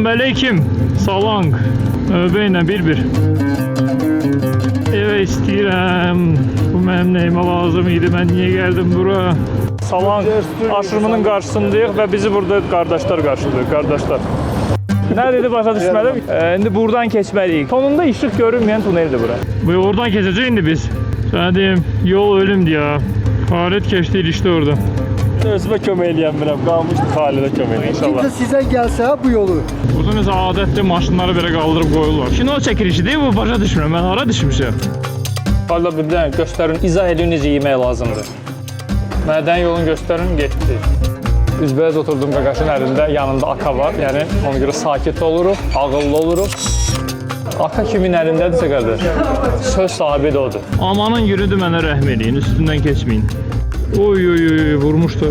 Selamünaleyküm. Salang. Növbəylə bir-bir. Evə istəyirəm. Bu mənim nəyimə lazım idi? Mən niyə gəldim bura? Salang aşırımının qarşısındayıq və bizi burada qardaşlar qarşılıyor. Qardaşlar. Nə dedi başa düşmədim. İndi buradan keçməliyik. Sonunda işıq görünməyən tuneldir bura. Bu oradan keçəcək indi biz. Sənə deyim, yol ölümdür ya. Xalit keçdi, ilişdi orada. Özümə kömək eləyəmirəm, qalmışdı Xalidə kömək eləyəm inşallah. Kimsə sizə gəlsə bu yolu. Burada mesela adətli maşınları belə qaldırıb qoyurlar. Kino çəkilişi deyil bu, başa düşmürəm. Mən hara düşmüşəm? Xalidə bir dənə göstərin, izah edin necə yemək lazımdır. Mədən yolunu göstərin, getdi. Üzbəyiz oturdum qaqaşın əlində, yanında aka var. Yəni ona görə sakit oluruq, ağıllı oluruq. Aka kimin əlindədirsə qardaş, söz sahibi də odur. Amanın yürüdü mənə rəhm eləyin, üstündən keçməyin. Oy oy oy vurmuşdu.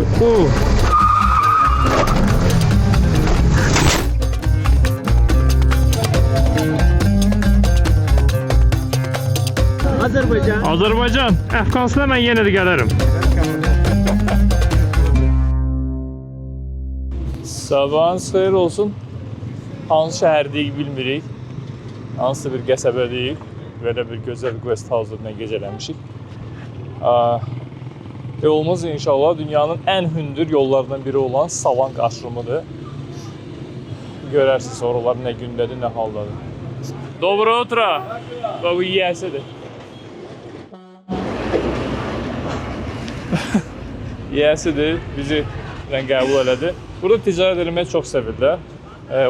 Azərbaycan. Azərbaycan, Əfqanistan mən yenə də gələrəm. Sabahınız xeyir olsun. Hansı şəhərdəyik bilmirik. Hansı bir qəsəbədəyik. Belə bir gözəl quest house-da gecələmişik. Yolumuz inşallah dünyanın ən hündür yollarından biri olan Salang aşırımıdır. Görərsiniz oralar nə gündədir, nə haldadır. Dobro utro. Bu yiyəsidir. Yiyəsidir, bizi qəbul elədi. Burada ticarət eləmək çox sevirlər.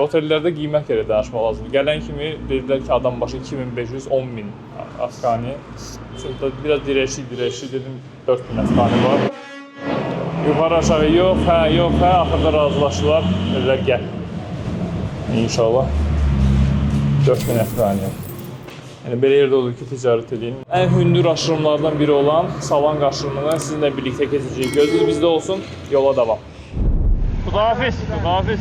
Otellərdə qiymət görə danışmaq lazımdır. Gələn kimi dedilər ki, adam başı 2500-10.000 Afqani. Çünki biraz direşli dedim 4000 Afqani var. Yuxarı aşağı yox, hə, axırda razılaşdılar. Dedilər gəl. İnşallah 4000 Afqani. Yəni belə yerdə olur ki, ticarət edin. Ən hündür aşırımlardan biri olan Salang aşırımını sizinlə birlikdə keçəcəyik. Gözünüz bizdə olsun, yola davam. Xudahafiz, xudahafiz.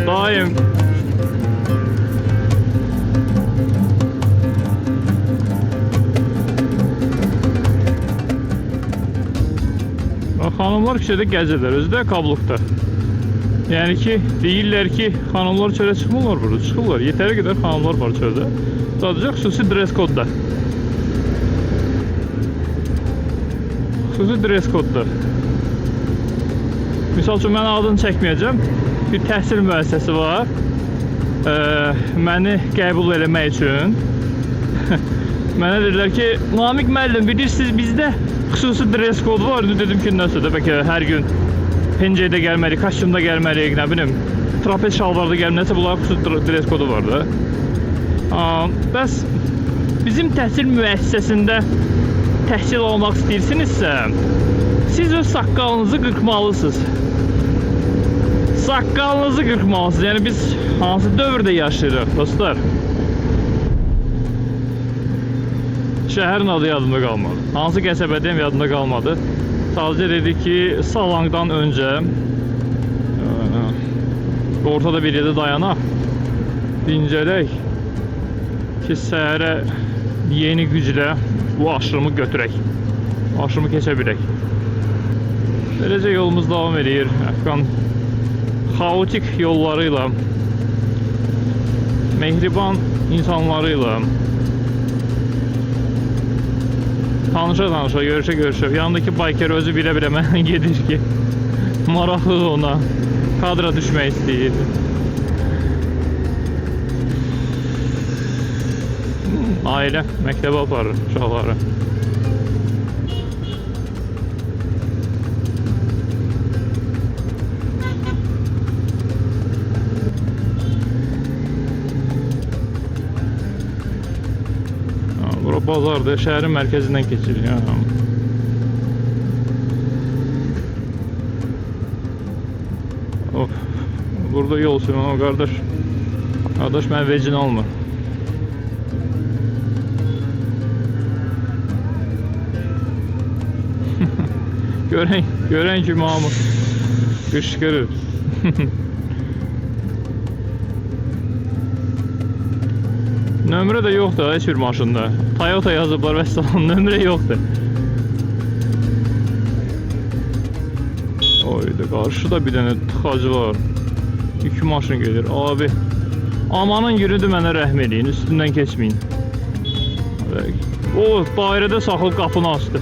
Daim. Xanımlar küçədə gəzirlər, özü də kabluqda. Yəni ki, deyirlər ki, xanımlar çölə çıxmırlar burada, çıxırlar. Yetəri qədər xanımlar var çöldə. Sadəcə xüsusi dress kodda. Xüsusi dress kodda. Misal üçün, mən adını çəkməyəcəm. Bir təhsil müəssisəsi var. Məni qəbul eləmək üçün. Mənə dedilər ki, Namiq müəllim, bilirsiniz bizdə xüsusi dress kodu var. Dedim ki, nəsə də bəlkə hər gün pencəkdə gəlməliyik, kostyumda gəlməliyik, nə bilim, trapez şalvarda gəlməliyik, nəsə bunların xüsusi dress kodu var da. Bəs bizim təhsil müəssisəsində təhsil almaq istəyirsinizsə, siz öz saqqalınızı qırxmalısınız. Saqqalınızı qırxmalısınız. Yəni biz hansı dövrdə yaşayırıq dostlar? Şəhərin adı yadımda qalmadı. Hansı qəsəbədəyim yadımda qalmadı. Sadəcə dedi ki, Salangdan öncə ortada bir yerdə dayanaq, dincələk ki, səhərə yeni güclə bu aşırımı götürək. Aşırımı keçə bilək. Beləcə yolumuz davam edir. Əfqan xaotik yollarıyla, mehriban insanlarıyla, tanışa, görüşə. Yanındakı bayker özü bilə-bilə mənə gedir ki, maraqlıdır ona, kadra düşmək istəyir. Ailə məktəbə aparır uşaqları. Bura bazardır, şəhərin mərkəzindən keçilir. Of, burada yol sürmən o qardaş. Qardaş, mən vecin olma. Görən kimi hamı qışqırır. Nömrə də yoxdur heç bir maşında. Toyota yazıblar və salam, nömrə yoxdur. Oyda qarşıda bir dənə tıxacı var. 2 maşın gedir. Abi, amanın yürüdü mənə rəhm eləyin, üstündən keçməyin. O dairədə saxılıb qapını açdı.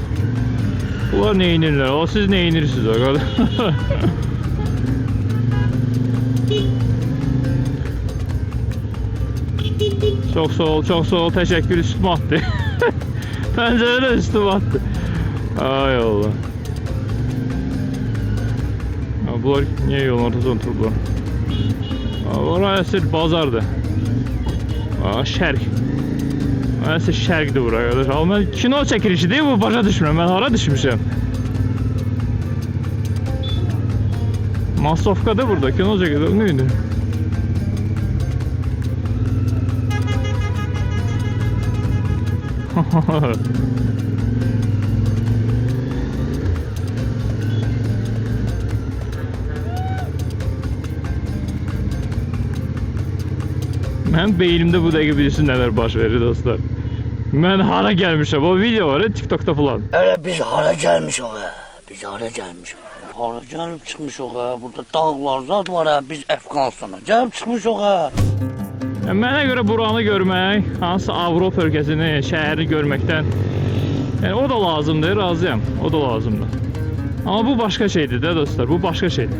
Bunlar neynirlər? O siz neynirsiniz o? Çok sağ ol, teşekkür, üstüme attı. Pencerede üstüme attı. Ay Allah. Ya bunlar niye yolun ortasında oturdular? Oraya sırf bazardı. Şərq. Orası şərqdir buraya arkadaş. Ama ben kino çekilişi değil bu, başa düşmüyorum. Ben hara düşmüşüm. Masofka'da burada kino çekilişi neydi? Mən beynimdə bu dəqiqə bilirsin nələr baş verir dostlar. Mən hara gəlmişəm, o video var ya TikTok'ta falan. Elə biz hara gəlmişik ha? Biz hara gəlmişik? Hara gəlib çıxmışıq ha? Burada dağlar zad var ha? Biz Əfqanistana gəlib çıxmışıq ha? Mənə görə buranı görmək, hansı Avropa ölkəsini, şəhəri görməkdən yəni o da lazımdır, razıyam. O da lazımdır. Amma bu başqa şeydir də dostlar, bu başqa şeydir.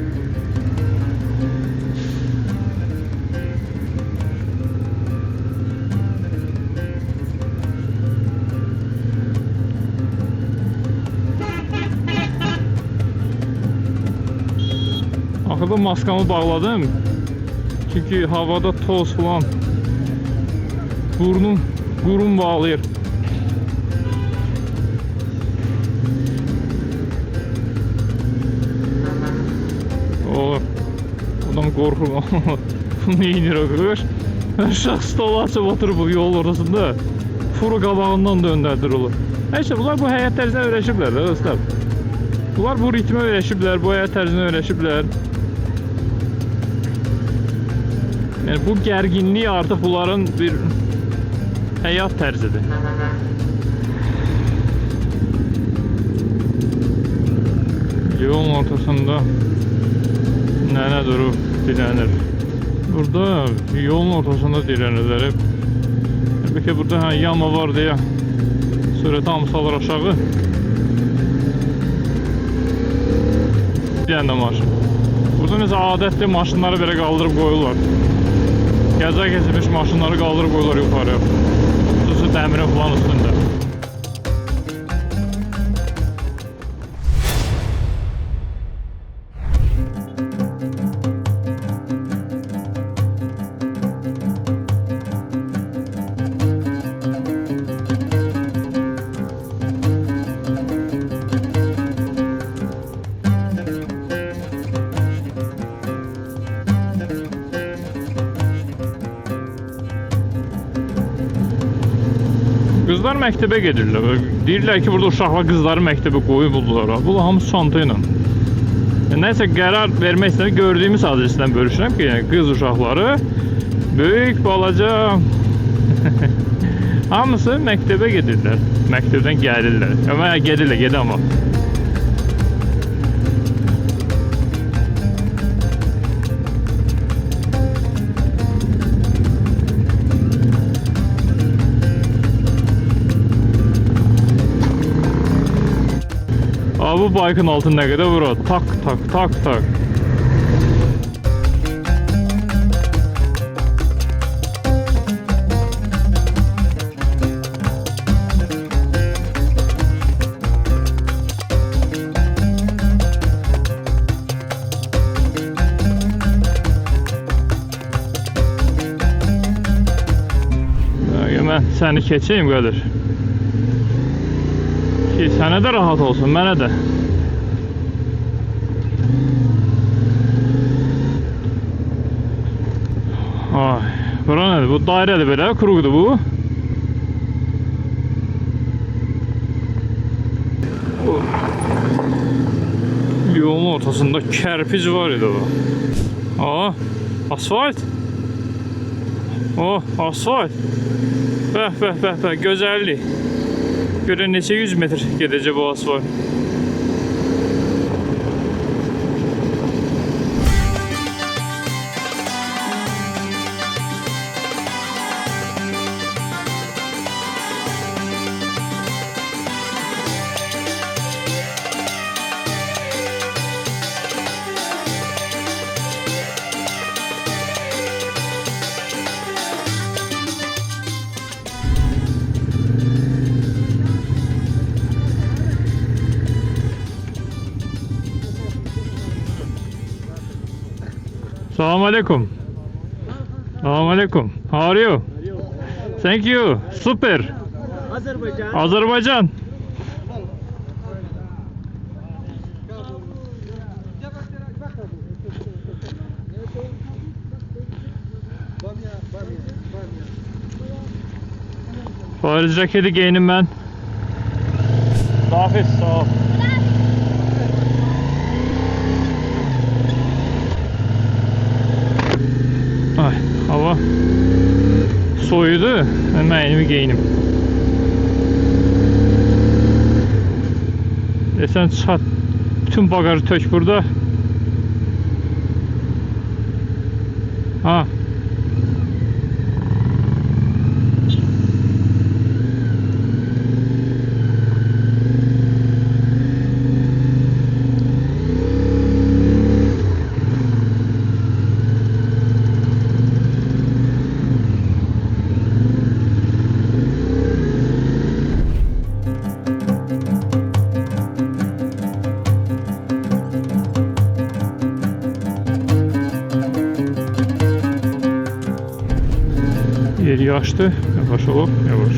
Axırda maskamı bağladım. Çünkü havada toz falan. Burnum bağlayır. O adam korkur. Bunu inir o kadar. Şahs stolu açıp oturup bu yol ortasında. Furu qabağından döndərdir olur. Neyse bunlar bu həyat tərzinə öyrəşiblər də dostlar. Bunlar bu ritmə öyrəşiblər, bu həyat tərzinə öyrəşiblər. Yani bu gerginliği artık bunların bir hayat tərzidir. Yolun ortasında nənə durub dilənir. Burada yolun ortasında dilənirlər hep. Belki burada yama var diye sürəti hamısalır aşağı. Bir dənə maşın. Burada mesela adətli maşınları belə qaldırıb qoyurlar. Qəza keçirmiş maşınları qaldırıb qoyurlar yuxarıya. Xüsusi dəmirin falan üstündə. Qızlar məktəbə gedirlər. Deyirlər ki, burada uşaqlar qızları məktəbə qoyubdular. Bu hamısı çanta ilə. Nəysə qərar vermək istəyirəm, gördüyümüz hadisədən bölüşürəm ki, yəni qız uşaqları böyük, balaca hamısı məktəbə gedirlər. Məktəbdən gəlirlər. Amma gedirlər amma. Bu baykın altında ne kadar vurur? Tak tak tak tak. Ben seni keçeyim Qadir. Ki sənə də rahat olsun, mənə də. Ay, bura nədir? Bu dairədir belə, kruqdur bu. Yolun ortasında kərpic var idi o. Aa, asfalt. Oh, asfalt. Bəh, gözəllik. Görən neçə 100 metr gedəcək bu asfalt. Assalamu alaikum. Assalamu alaikum. How are you? Thank you. Super. Azerbaycan. Fariz ceketi giyinim ben. Hafiz sağ ol. Ay, hava soyudu. Hemen elimi giyinim. Sen çat, bütün bagajı tök burada. Ha. Yeri açtı. Yavaş ol, yavaş.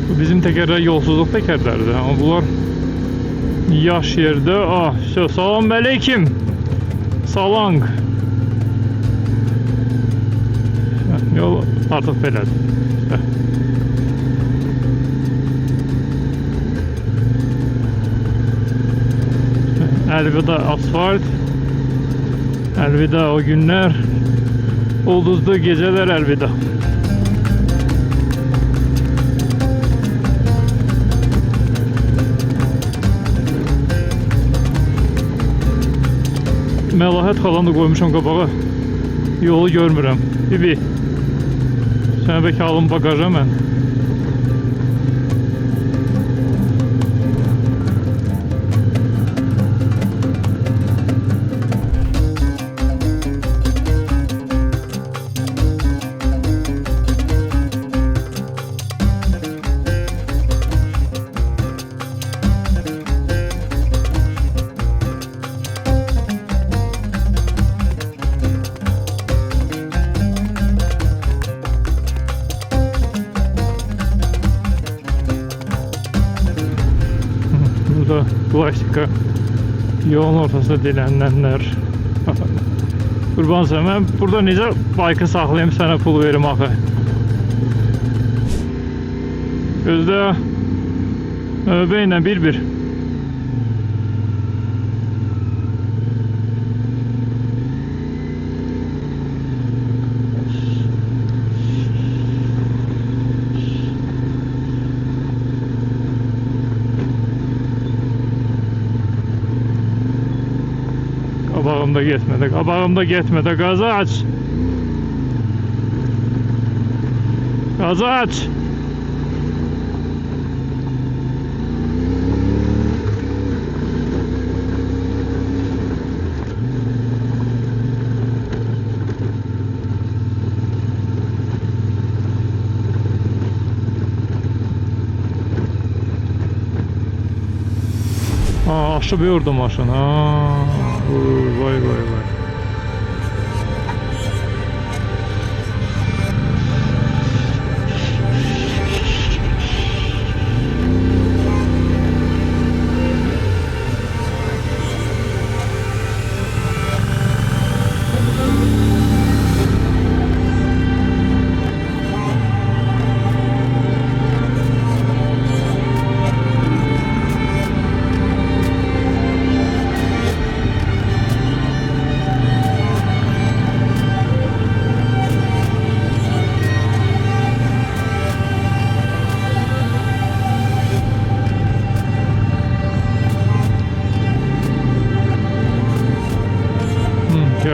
Bu bizim tekerler yolsuzluk tekerlerdi ama bunlar yaş yerde. Ah, işte salam aleyküm. Salang. Yol artıq belədir. Elvida asfalt. Elvida o günler. Ulduzlu geceler elvida. Məlahət xalanı da qoymuşam qabağa. Yolu görmürəm. Bibi. Sənə bəlkə alım bagaja mən. Burada plastika yolun ortasında dilənənlər. Qurban sən, mən burada necə baykı saxlayayım, sənə pul verim axı. Gözdə növbə ilə bir-bir. Qabağımda getmədə, qazı aç. Qazı aç. Aşıb yordu maşın. Vay.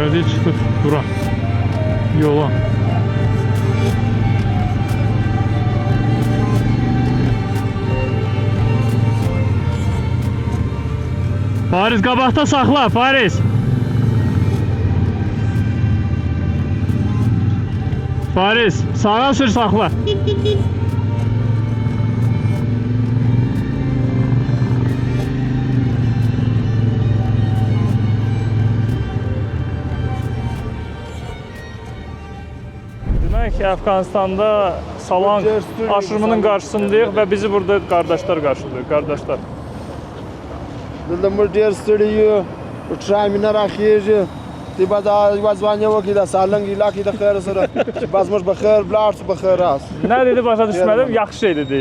Gəldik, çıxdıq bura. Yola. Fariz, qabaqda saxla, Fariz. Fariz, sağa sür, saxla. Demək ki, Əfqanistanda Salang aşırımının qarşısındayıq və bizi burada qardaşlar qarşılıyor, qardaşlar. Dilmur dear studio, uçay mina raxiyeji. Tiba da vazvanya o ki da salang ilaki da xeyr sıra. Bazmış baxır, blars baxır as. Nə dedi başa düşmədim, yaxşı şey dedi.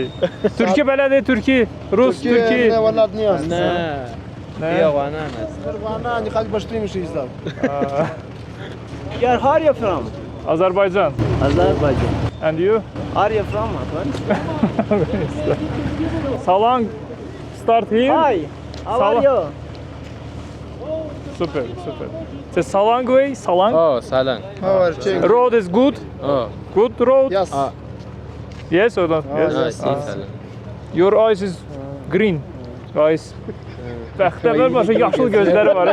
Türkiyə belədir, Türkiyə, Rus, Türkiyə. Ne vallahi ne as. Ne? Vana ni xalq başlaymış izler. Where are you from? Azərbaycan. Azerbaijan. And you? Are you from Afghanistan? Salang start here. Hi. How Salam. are you? Super, super. So Salang way, Salang. Oh, Salang. How are you? Road is good. Oh, Good road. Yes. Yes or not? Yes. I see Ah. Salang. Your eyes is green. Eyes. Bəxtəvər başa yaşıl gözləri var.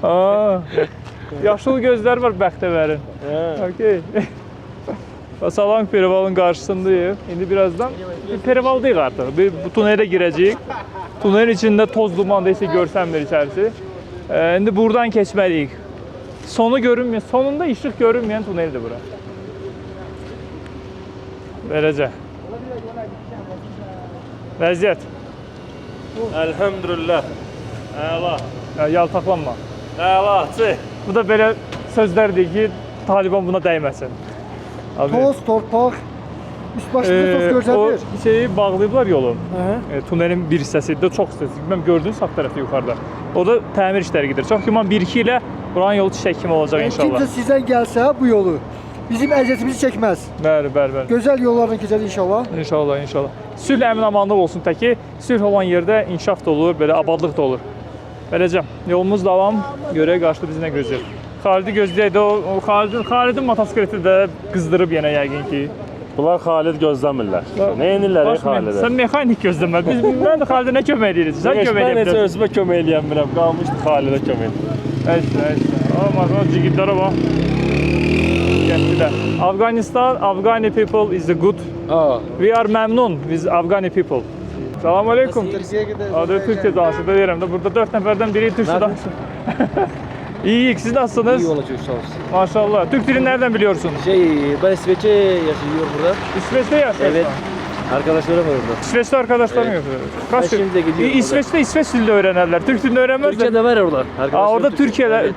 Aa. Yaşıl gözlər var bəxtəvərin. Okay. Salang Perival'ın qarşısındayıq. İndi birazdan Perival deyil artıq. Bu tunelə girəcəyik. Tunelin içində toz duman deyilsə görsənmir içərisi. İndi buradan keçməliyik. Sonu görünməyən, sonunda işıq görünməyən tuneldir bura. Beləcə. Vəziyyət. Elhamdülillah. Əla. Yaltaqlanma. Əlaçı. Bu da belə sözlərdir ki, Taliban buna dəyməsin. Abi, Toz, torpaq, üst başında toz görsənir. O şeyi bağlayıblar yolun. Hə? Tunelin bir hissəsində çox hissəsi. Mən gördüm sağ tərəfdə yuxarıda. Orada təmir işləri gedir. Çox güman 1-2 ilə buranın yolu çiçək kimi olacaq inşallah. Kimsə sizdən gəlsə bu yolu bizim əziyyətimizi çəkməz. Bəli, bəli, bəli. Gözəl yollardan keçər inşallah. İnşallah, inşallah. Sülh əmin-amanlıq olsun təki. Sülh olan yerdə inkişaf da olur, belə abadlıq da olur. Beləcə, yolumuz davam. Görək qarşıda bizi nə gözləyir. Xalidi gözləyək də o Xalidin motosikleti də qızdırıb yenə yəqin ki. Bunlar Xalid gözləmirlər. Nə edirlər Xalidə? Sən mexanik gözləmə. Mən də Xalidə nə kömək edirik? Sən kömək Mən edirsən. necə özümə kömək eləyəmirəm. Qalmışdı Xalidə kömək edir. Əysə. Amma cigidlərə bax. Getdilər. Afghani people is the good. Oh, We are memnun with Afghani people. Salam aleykum. Türkiye'ye gideriz. Adı Türkçe danışır da deyirəm də. Burada 4 nəfərdən biri Türkçe danışır. İyiyik, siz nasılsınız? iyi olacak sağ olsun. Maşallah. Türk dilini nereden biliyorsun? Ben İsveç'e yaşıyorum burada. İsveç'te yaşıyorsun. Evet. Arkadaşlarım var orada. İsveç'te arkadaşlarım yok. Kaç Ben şimdi de gidiyorum İsveç'te İsveç dilini öğrenirler. Türk dilini öğrenmezler. Türkiye'de var orada. Aa, orada Türkiye'de.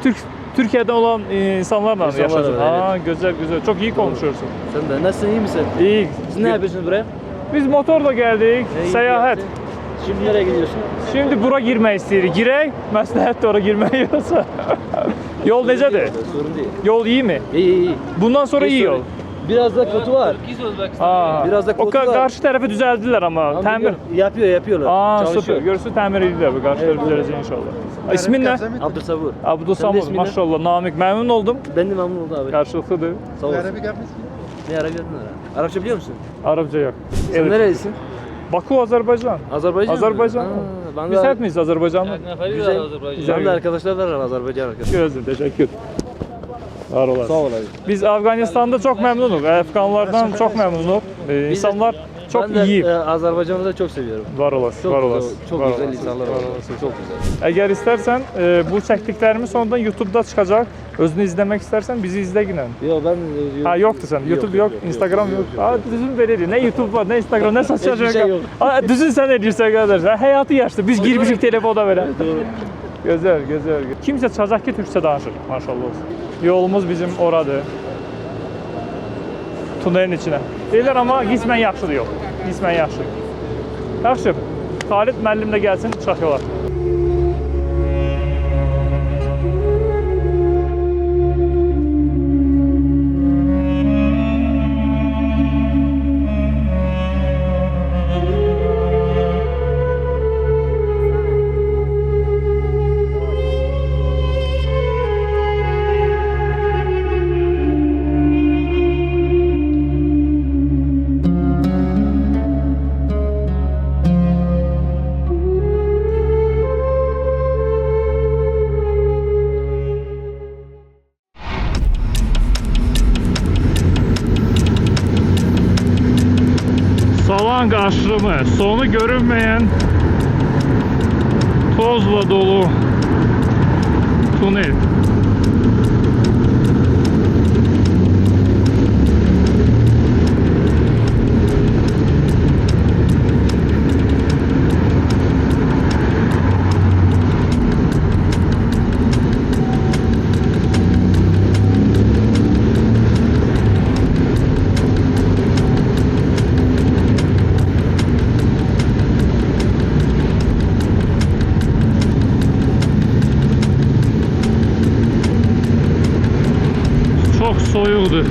Türkiye'den olan insanlarla mı İnsanlarla, yaşıyorsun? evet. Aa, güzel güzel. Çok iyi konuşuyorsun. Sen de nasılsın, iyi misin? İyi. Siz ne yapıyorsunuz buraya? Biz motorla geldik. İyi Seyahat. yaptın. Şimdi nereye gidiyorsun? Şimdi bura girmək istəyirik. Girək, məsləhət də ora girmək yoxsa. Yol necədir? Sorun değil. Yol iyi mi? İyi. Bundan sonra iyi yol. Biraz da kötü var. Aa, Biraz da o kotu var. qarşı tərəfi düzəldilər amma təmir. Yapıyorlar. Aa, Çalışıyor. süper. Görürsün təmir edirlər bu qarşı tərəfi düzələcək inşallah. İsmin nə? Abdülsabur. Abdülsamud. ismin nə? Maşallah. Namik. Məmnun oldum. Ben de memnun oldum abi. Qarşılıqlıdır. Sağ olasın. Ne Arapça Arapça biliyor musun? Arabca yox. Sen nerelisin? Baku, Azərbaycan. Azerbaycan mı? Azerbaycan. Ha, ben Biz de, hepimiz Azərbaycanlı. güzel. Ben de arkadaşlar var Azerbaycan arkadaşlar. Gözün, teşekkür. Var olasın. Sağ olayım. Biz Afganistan'da çok memnunuz. Afganlardan çok memnunuz. İnsanlar çok Ben de iyi. Azerbaycan'ı da çok seviyorum. Var olasın, Çok var güzel, olasın. çok var güzel olasın, insanlar var var. olasın. Çok güzel. Eğer istersen bu çəkdiklərimiz sonradan YouTube'da çıxacaq. Özünü izlemek istersen bizi izle yine. Yo ben Ha yoktu sen. YouTube yok, Instagram yok. Ha düzün belirli. Ne YouTube var, ne Instagram, ne sosyal Hiçbir şey medya. yok. Ha düzün sen edirsən qardaş. Ha həyatı yaşlı. Biz girmişik telefona belə. Gözəl, gözəl. Kimsə çıxacaq ki, türkçə danışır. Maşallah olsun. Yolumuz bizim oradır. Tunelin içinə. Deyirlər amma qismən yaxşıdır yol. Qismən yaxşı. Yaxşı. Xalid müəllim də gəlsin, çıxaq yola. mı? Sonu görünmeyen tozla dolu tunel. Çok soyuqdur.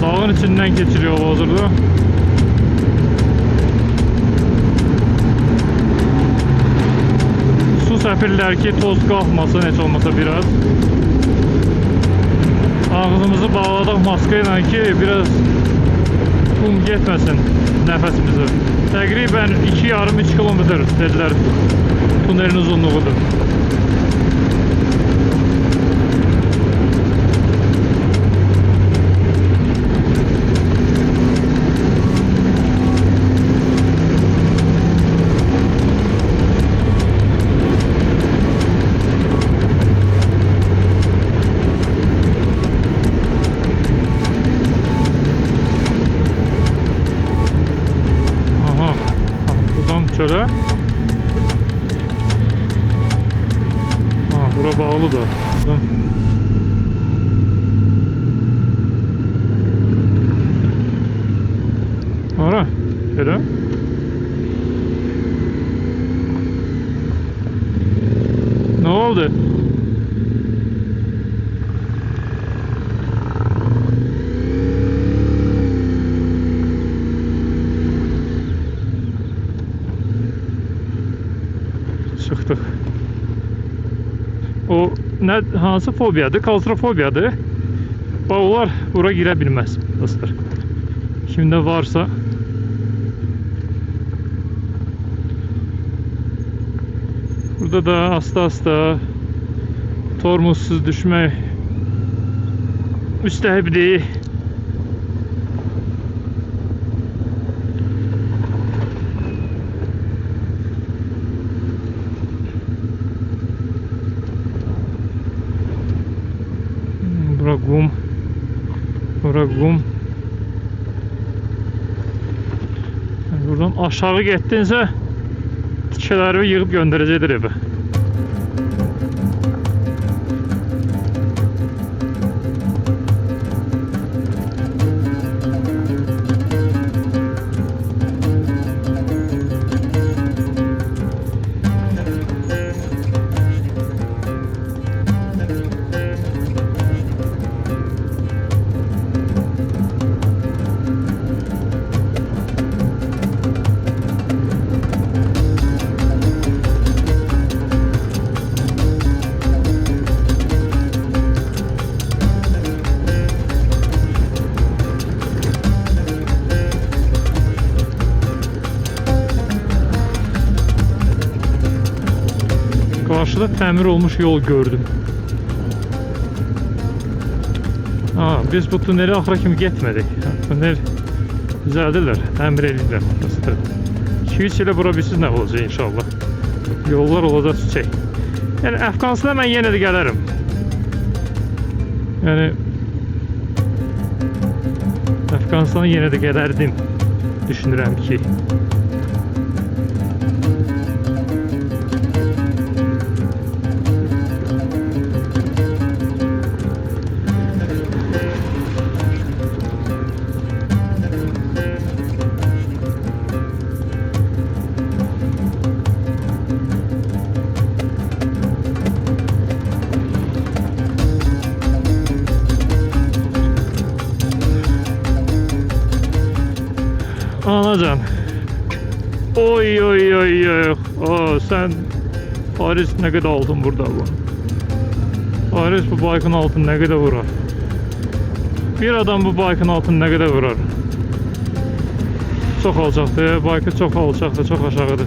Dağın içindən keçiriyor hazırda. Su səpirlər ki, toz qalxmasın, heç olmasa biraz. Ağzımızı bağladıq maska ilə ki, biraz qum getməsin nəfəsimizə. Təqribən 2,5-3 kilometr dedilər tunelin uzunluğudur. Şöyle. Bura bağlı da. Ara. Şöyle. Ne oldu? Çıxdıq. O hansı fobiyadır? Klautrofobiyadır. Onlar bura girə bilməz dostlar. Kimdə varsa burada da asta-asta tormozsuz düşmək müstəhibdir. Bura qum. Bura qum. Buradan aşağı getdinsə tikələri yığıb göndərəcəkdir evə. Karşıda təmir olmuş yol gördüm. Biz bu tuneli axıra kimi getmədik. Tunel düzəldirlər, təmir edirlər. 2-3 ilə bura bilsiz nə olacaq inşallah. Yollar olacaq çiçək. Yəni Əfqanistana mən yenə də gələrəm. Yəni Əfqanistana yenə də gələrdim. Düşünürəm ki. Anacan. Oy oy oy oy. Sen Paris ne kadar aldın burada bu? Paris bu baykın altını ne kadar vurar? Bir adam bu baykın altını ne kadar vurar? Çok alçaqdır. Baykı çok alçaqdır, çok aşağıdır.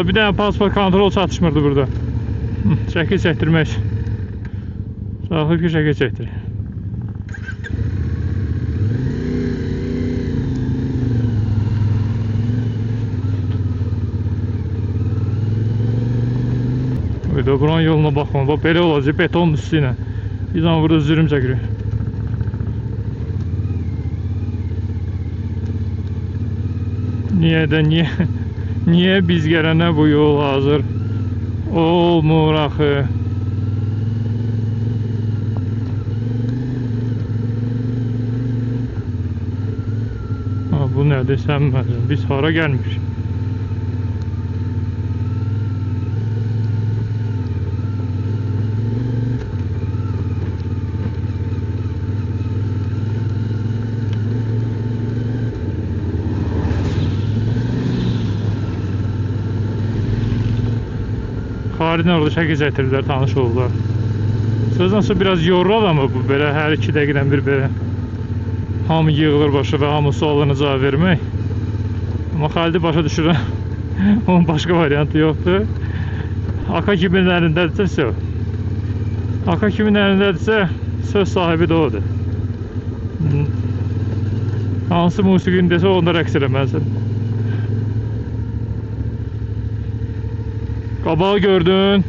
Valla bir dənə pasport kontrol çatışmırdı burada. Şəkil çəkdirmək. Saxib ki şəkil çəkdir. Burada buranın yoluna baxma. Bax belə olacaq betonun üstü ilə. Bir zaman burada zürüm çəkirik. Niyə də niyə? Niyə biz gələnə bu yol hazır olmur axı? Ha, bu nədir sən mənim? Biz hara gəlmişik? Xaridin orada şəkil çəkdirdilər, tanış oldular. Sözdən sonra biraz yorur adamı bu belə hər 2 dəqiqədən bir belə hamı yığılır başa və hamı suallarına cavab vermək. Amma Xalidi başa düşürəm. Onun başqa variantı yoxdur. Aka kimin əlindədirsə söz. Aka kimin əlindədirsə söz sahibi də odur. Hansı musiqini desə onda rəqs eləməlisən. Qabağı gördün.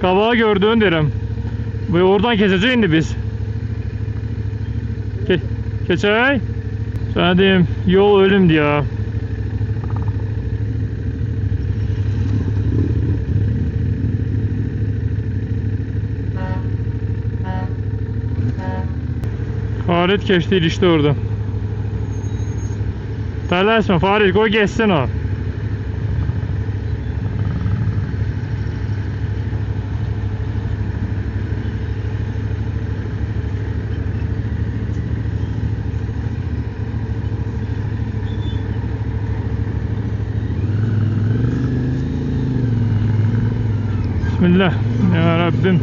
Qabağı gördün derim. Ve oradan keseceğiz indi biz. Keçək. Sana diyeyim yol ölümdü ya. Farid keçdi ilişdi orada. Tələsmə Farid, qoy geçsin o. Bismillah ya Rabbim.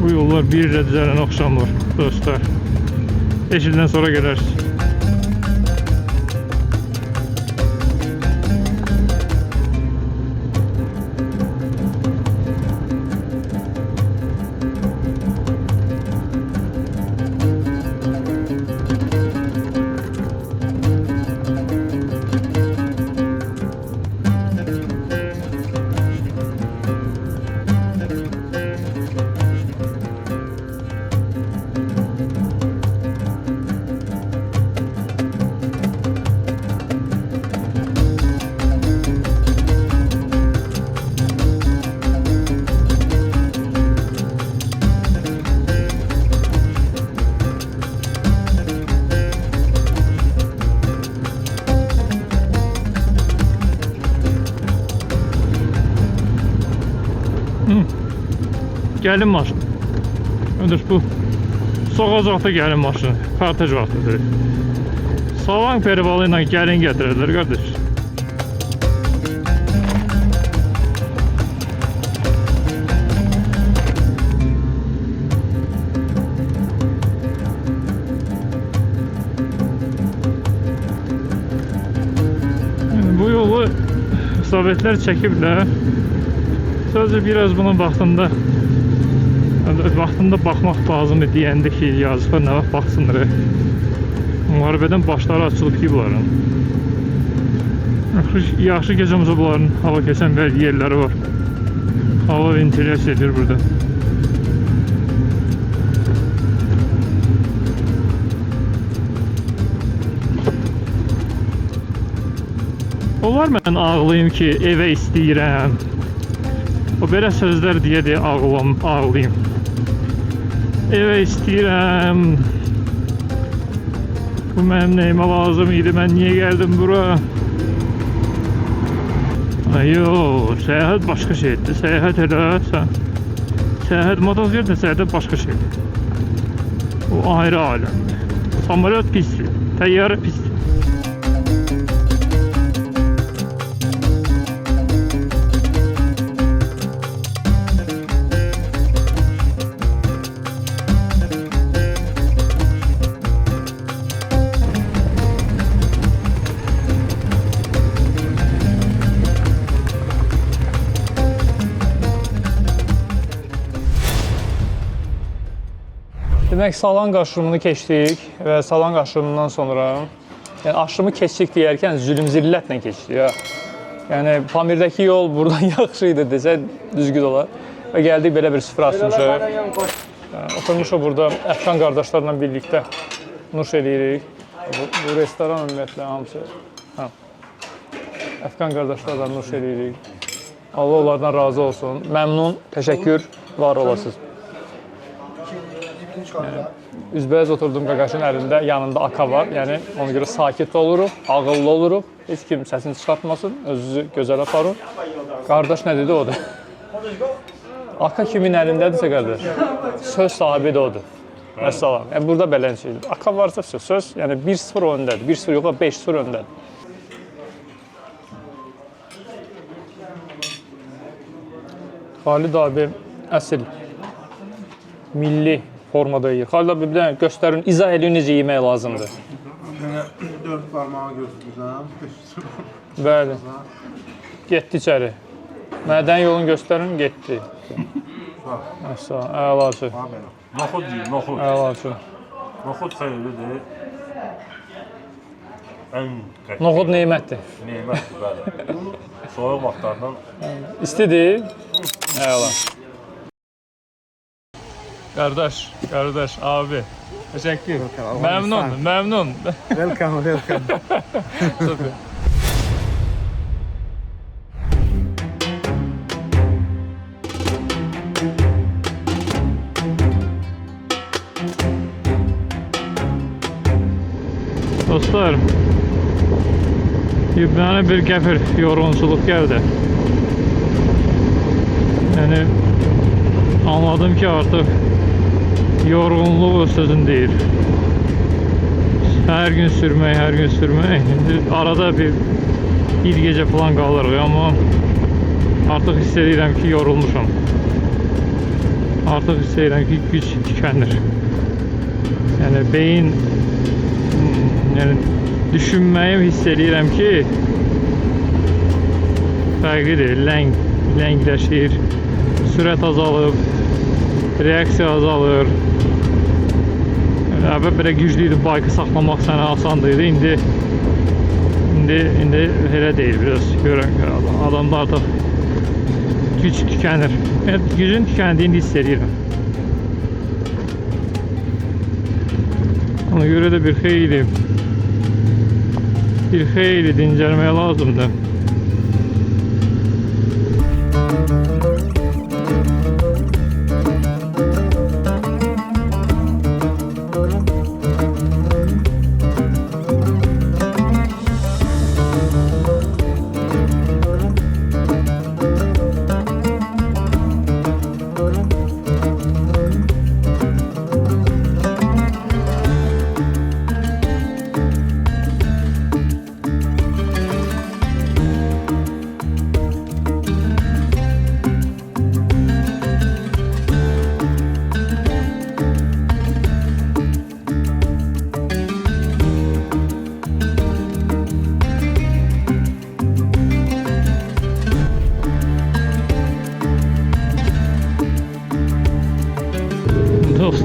Bu yollar bir ilə düzələn oxşamır dostlar. 5 ildən sonra gələrsiniz. Gəlin maşını. Ödür bu. Soğacaqda gəlin maşını. Kortej vaxtıdır. Savan perivalı ilə gəlin gətirirlər qardaş. Bu yolu Sovetlər çəkiblər. Sadəcə biraz bunun vaxtında baxmaq lazımdır deyəndə ki, yazıqlar nə vaxt baxsınlar. Müharibədən başları açılıb ki bunların. Yaxşı gecəmizə bunların hava keçən yerləri var. Hava ventilyasiya edir burada. Olar mən ağlayım ki, evə istəyirəm. O belə sözlər deyə ağlayım. Evə istəyirəm. Bu mənim nəyimə lazım idi, mən niyə gəldim bura? Yox, səyahət başqa şeydir. Səyahət edərsən. Səyahət motosikletlə səyahət başqa şeydir. O ayrı aləmdir. Samolyot pisdir, təyyarə pisdir. Demək, Salan aşırımını keçdik və Salan aşırımından sonra aşırımı keçdik deyərkən zülüm-zillətlə keçdik. Yəni, Pamirdəki yol buradan yaxşı idi desə düzgün olar. Və gəldik belə bir süfrə açmışıq. Oturmuşuq burada Əfqan qardaşlarla birlikdə nuş edirik. Bu restoran ümumiyyətlə hamısı. Əfqan qardaşlarla nuş edirik. Allah onlardan razı olsun. Məmnun, təşəkkür, var olasınız. Üzbəyiz oturdum qaqaşın əlində, yanında aka var. Yəni, ona görə sakit oluruq, ağıllı oluruq. Heç kim səsini çıxartmasın, özünüzü gözəl aparın. Qardaş nə dedi, odur. Aka kimin əlindədirsə qardaş, söz sahibi də odur. Məsələn, burada belə şeydir. Aka varsa söz, yəni 1-0 öndədir. 1-0 yox, 5-0 öndədir. Xalid abi əsl milli formada yeyir. Xalid abi bir dənə göstərin, izah edin necə yemək lazımdır. 4 parmağı götürürəm. Bəli. Getdi içəri. Mədən yolunu göstərin, getdi. Məsələn, əlaçı. Noxud yiyir, noxud. Əlaçı. Noxud xeyirlidir. Ən qəşəng. Noxud nemətdir. Nemətdir, bəli. Soyuq vaxtlardan. İstidir. Əla. Qardaş, abi. Təşəkkür. Məmnun. Welcome. Super. Dostlar, mənə bir qəfir yorğunçuluq gəldi. Yəni, anladım ki, artıq yorğunluq öz sözün deyir. Hər gün sürmək. İndi arada bir gecə falan qalırıq, amma artıq hiss edirəm ki, yorulmuşam. Artıq hiss edirəm ki, güc tükənir. Yəni, beyin düşünməyim hiss edirəm ki, fərqlidir, ləngləşir, sürət azalıb, reaksiya azalır. Əvvəl belə güclü idi, baykı saxlamaq sənə asandı idi, indi elə deyil, biraz görən adamda artıq güc tükənir. Gücün tükəndiyini hiss edirəm. Ona görə də bir xeyli dincəlməyə lazımdır.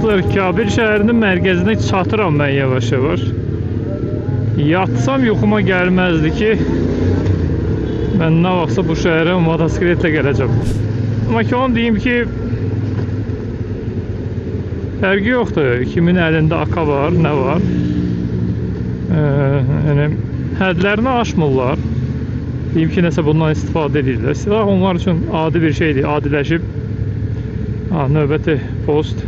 Dostlar, Kabil şəhərinin mərkəzinə çatıram mən yavaş-yavaş. Yatsam yuxuma gəlməzdi ki, mən nə vaxtsa bu şəhərə motosikletlə gələcəm. Amma ki, onu deyim ki, fərqi yoxdur. Kimin əlində AK var, nə var. Yəni, hədlərini aşmırlar. Deyim ki, nəsə bundan istifadə edirlər. Silah onlar üçün adi bir şeydir, adiləşib. Növbəti post.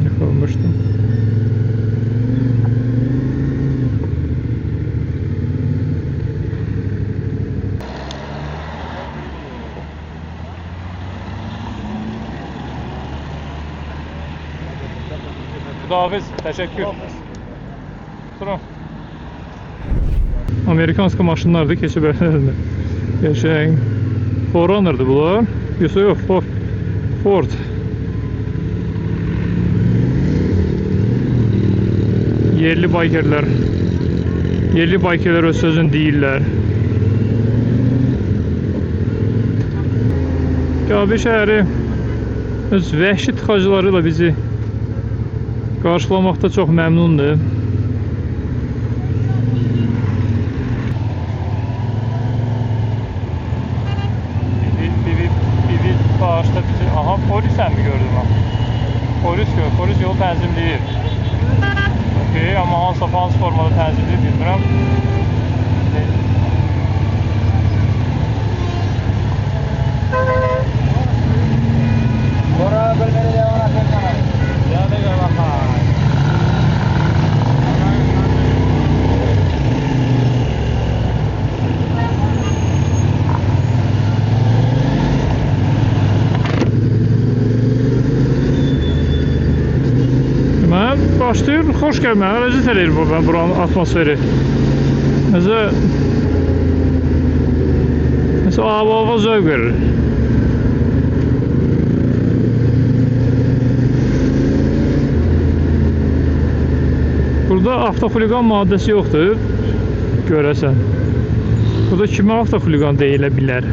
Yıkılmıştım. Daviz, teşekkür. Durun. Amerikanska maşınlardı, keçib əllərində. Yaşayın. Forerunner'dı bunlar. Yox, Ford. Yerli bikerlər. Yerli bikerlər öz sözünü deyirlər. Kabil şəhəri öz vəhşi tıxacılarıyla bizi qarşılamakta çox məmnundur. Bizi bağışda bizi... Aha, polisəm mi gördüm ha? Polis yol tənzimləyir. Okey, amma hansı formada tənzimləyir bilmirəm. Bora bölmeli devam edelim. Ya da bakalım. Mən başlayır, xoş gəlmə, ləzzət eləyir buranın atmosferi. Nəsə hava zövq verir. Burada avtoxuliqan maddəsi yoxdur, görəsən. Burada kimə avtoxuliqan deyilə bilər?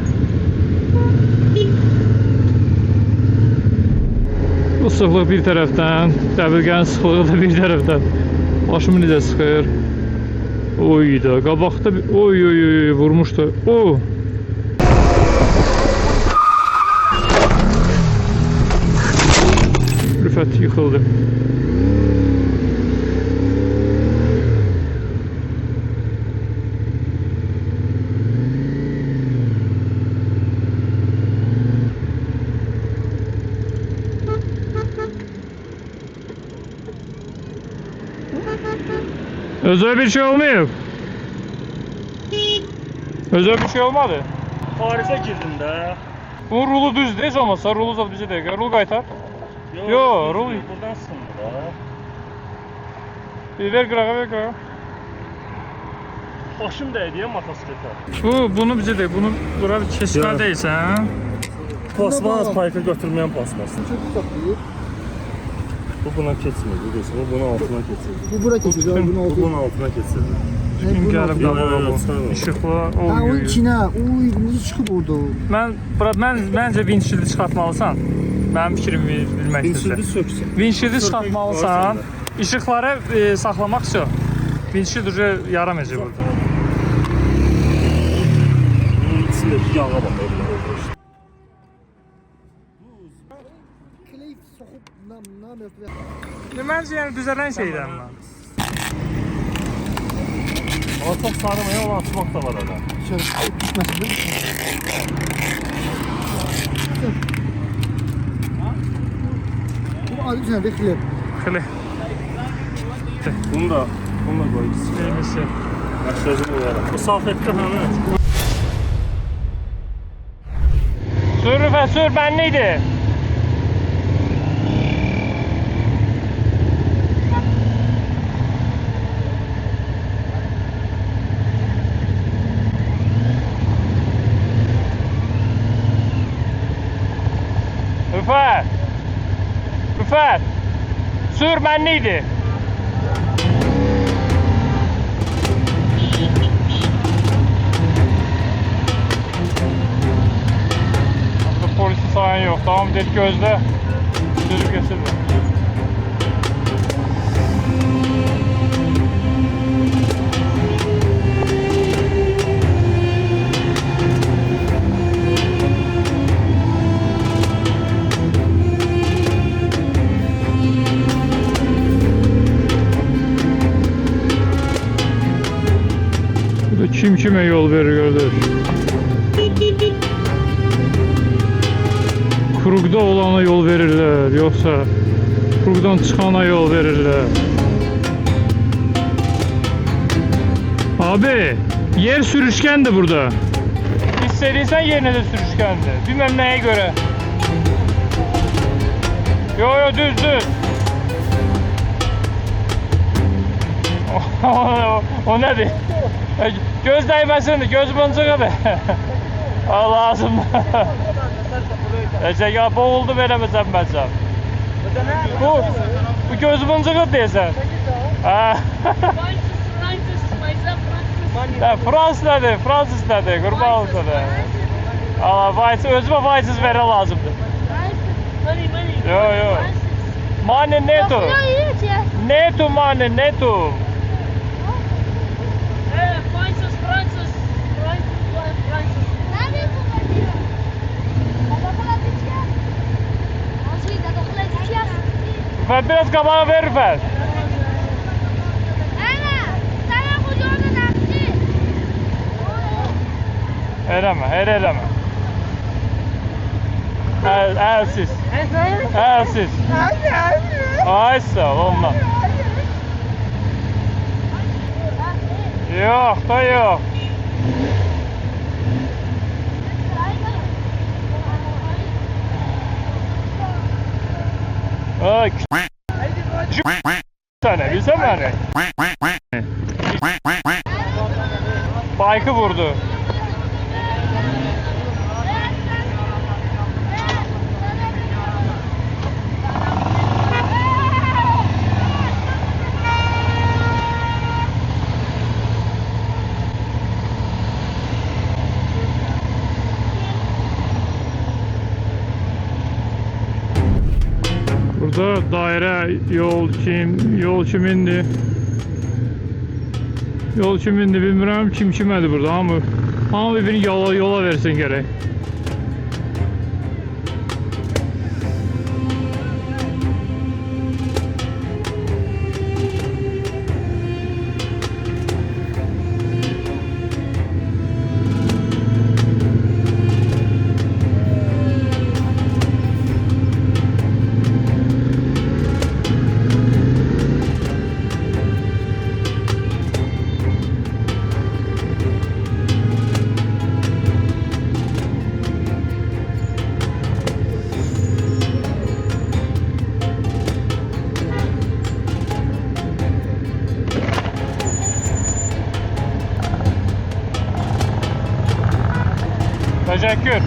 Bu sıxlıq bir tərəfdən, dəbilqənin sıxlığı da bir tərəfdən. Başımı necə sıxır? Oy da, qabaqda oy vurmuşdu. Rüfət yıxıldı. Özel bir şey olmuyor. Özel bir şey olmadı. Paris'e girdim de. Bu rulu düz değil olmasa rulu uzat bize de. Rul qaytar. Yo, rul. Buradan sıkıldı da. Bir ver qırağa. Başım değdi ya motosiklete. Bunu bize de. Bunu bura bir kesmə Yo. deyilsən. Pasmaz, parka götürmeyen pasmaz. Bu buna keçmir, bu bunun altına keçir. Bu bura keçir, Bu bunun altına keçir. Gün gəlib Yo, qalıb. İşıqlı. Ha o içine, uy bunu çıxıb orada. Məncə windshieldi çıxartmalısan. Mənim fikrimi bilmək Windshieldi istəyirsən. söksün. Windshieldi çıxartmalısan. İşıqları saxlamaq üçün. Windshield yaramayacaq burada. Bunun içindeki yağa bak öyle olur işte. Kleyf soxub namert. Məncə yəni düzələn şeydir amma. Ama çok sarmaya olan açmak da var öyle. Şöyle düşməsin de. Bu adı içine de kleyf. Xili. Bunu da koy. Neymişsə. Ben sözümü uyarım. Bu safette hani. Sür Rüfət, sür, bənliydi. Rüfət, sür, bənliydi. sayın yox. Davam et gözlə. Sürüb keçirmə. Bu da kim kime yol verir kardeş. Kurugda olana yol verirler, yoksa kurugdan çıkana yol verirler. Abi, yer sürüşkendi burada. İstediysen yerine de sürüşkendi. Bilmem neye göre. Yo düz. O nedir? Göz değmesin, göz mıncıqıdır. O lazım. Ya boğuldu veremezsem ben sen. Bu göz mıncıqı deyəsən. Fransız nədir, qurban olsun. Özümə faizsiz verə lazımdır. Yo. Money neto. Neto money, neto. Fransız. Ben biraz kabağa verir ben. Eleme. Elsiz. Ay sağ ol ondan. Yok da yok. Ay tane bilsem yani. Bike'ı vurdu. Burada daire yol kimindir? Yol kimindir bilmirəm, kim kimədir burada. Hamı birbirini yola versin gerek. Teşekkür.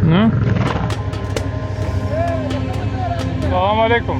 Ne? Selamun aleyküm.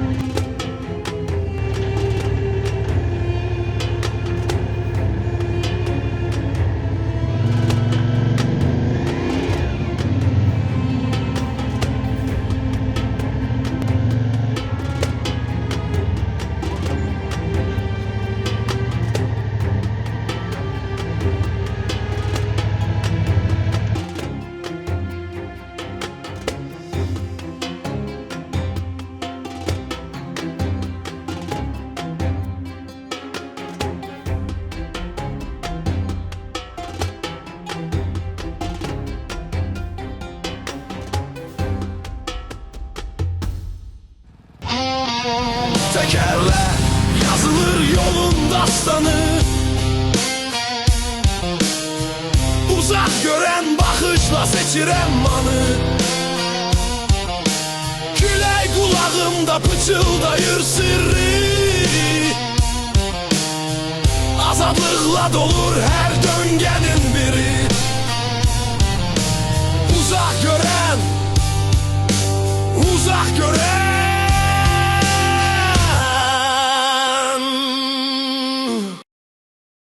Tekerler yazılır yolun dastanı, uzak gören bakışla seçirem manı. Külək kulağımda pıçıldayır sırrı, azadlıkla dolur her